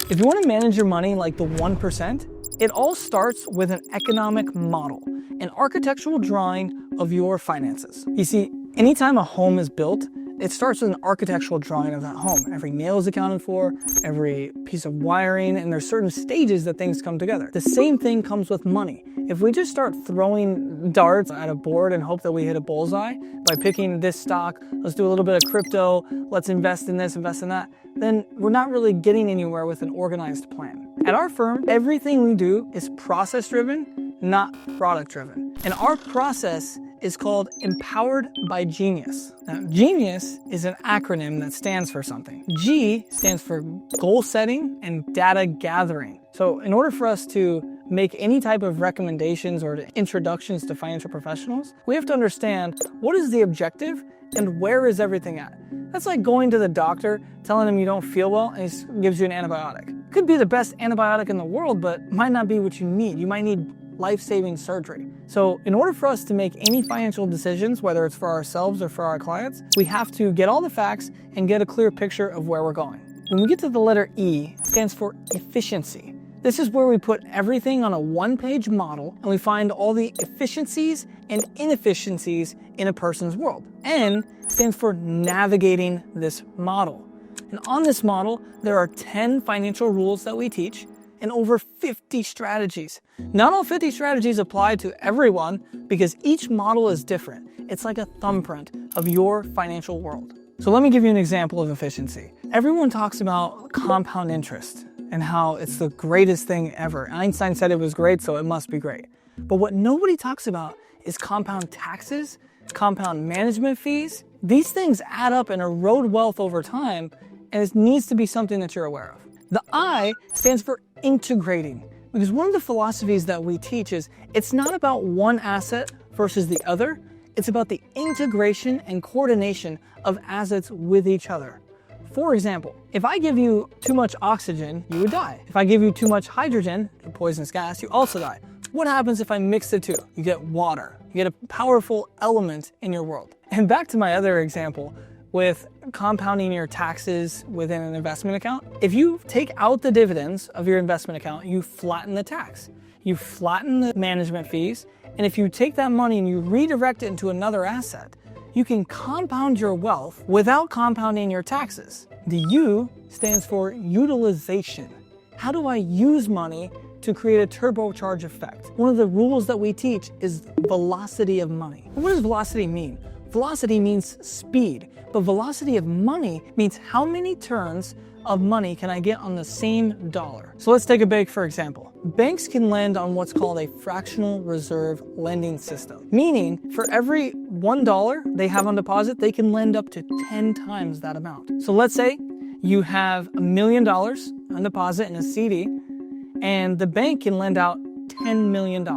If you want to manage your money like the 1%, it all starts with an economic model, an architectural drawing of your finances. You see, anytime a home is built, it starts with an architectural drawing of that home. Every nail is accounted for, every piece of wiring, and there's certain stages that things come together. The same thing comes with money. If we just start throwing darts at a board and hope that we hit a bullseye by picking this stock, let's do a little bit of crypto, let's invest in this, invest in that, then we're not really getting anywhere with an organized plan. At our firm, everything we do is process-driven, not product-driven. And our process is called Empowered by Genius. Now, Genius is an acronym that stands for something. G stands for goal setting and data gathering. So in order for us to make any type of recommendations or introductions to financial professionals, we have to understand what is the objective and where is everything at. That's like going to the doctor, telling him you don't feel well, and he gives you an antibiotic. Could be the best antibiotic in the world, but might not be what you need. You might need life-saving surgery. So in order for us to make any financial decisions, whether it's for ourselves or for our clients, we have to get all the facts and get a clear picture of where we're going. When we get to the letter E, it stands for efficiency. This is where we put everything on a one-page model and we find all the efficiencies and inefficiencies in a person's world. N stands for navigating this model. And on this model, there are 10 financial rules that we teach and over 50 strategies. Not all 50 strategies apply to everyone because each model is different. It's like a thumbprint of your financial world. So let me give you an example of efficiency. Everyone talks about compound interest and how it's the greatest thing ever. Einstein said it was great, so it must be great. But what nobody talks about is compound taxes, compound management fees. These things add up and erode wealth over time, and it needs to be something that you're aware of. The I stands for integrating, because one of the philosophies that we teach is it's not about one asset versus the other, it's about the integration and coordination of assets with each other. For example, if I give you too much oxygen, you would die. If I give you too much hydrogen, a poisonous gas, you also die. What happens if I mix the two? You get water. You get a powerful element in your world. And back to my other example, with compounding your taxes within an investment account. If you take out the dividends of your investment account, you flatten the tax. You flatten the management fees, and if you take that money and you redirect it into another asset, you can compound your wealth without compounding your taxes. The U stands for utilization. How do I use money to create a turbocharge effect? One of the rules that we teach is velocity of money. What does velocity mean? Velocity means speed, but velocity of money means how many turns of money can I get on the same dollar. So let's take a bank for example. Banks can lend on what's called a fractional reserve lending system, meaning for every $1 they have on deposit, they can lend up to 10 times that amount. So let's say you have $1 million on deposit in a CD, and the bank can lend out $10 million.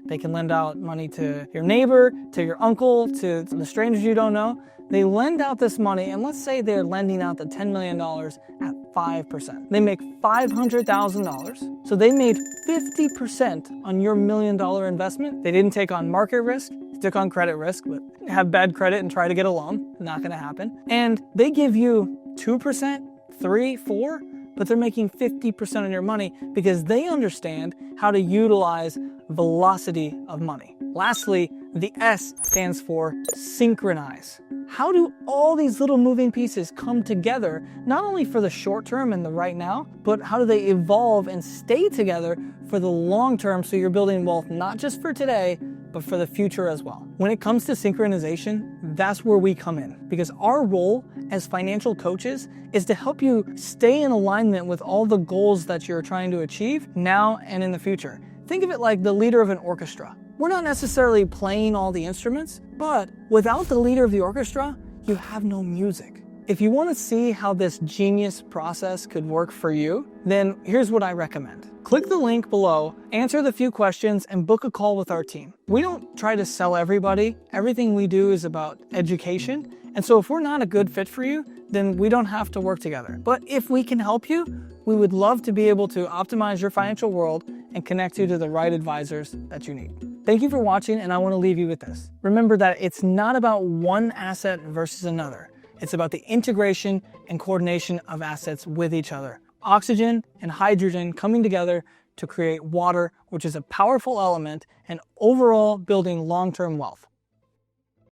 They can lend out money to your neighbor, to your uncle, to the strangers you don't know. They lend out this money, and let's say they're lending out the $10 million at 5%. They make $500,000, so they made 50% on your $1 million investment. They didn't take on market risk, they took on credit risk, but have bad credit and try to get a loan. Not gonna happen. And they give you 2%, 3%, 4%, but they're making 50% on your money because they understand how to utilize velocity of money. Lastly, the S stands for synchronize. How do all these little moving pieces come together, not only for the short term and the right now, but how do they evolve and stay together for the long term so you're building wealth not just for today, but for the future as well? When it comes to synchronization, that's where we come in, because our role as financial coaches is to help you stay in alignment with all the goals that you're trying to achieve now and in the future. Think of it like the leader of an orchestra. We're not necessarily playing all the instruments, but without the leader of the orchestra, you have no music. If you want to see how this genius process could work for you, then here's what I recommend. Click the link below, answer the few questions, and book a call with our team. We don't try to sell everybody. Everything we do is about education. And so if we're not a good fit for you, then we don't have to work together. But if we can help you, we would love to be able to optimize your financial world and connect you to the right advisors that you need. Thank you for watching, and I want to leave you with this. Remember that it's not about one asset versus another. It's about the integration and coordination of assets with each other. oxygen and hydrogen coming together to create water, which is a powerful element and overall building long-term wealth.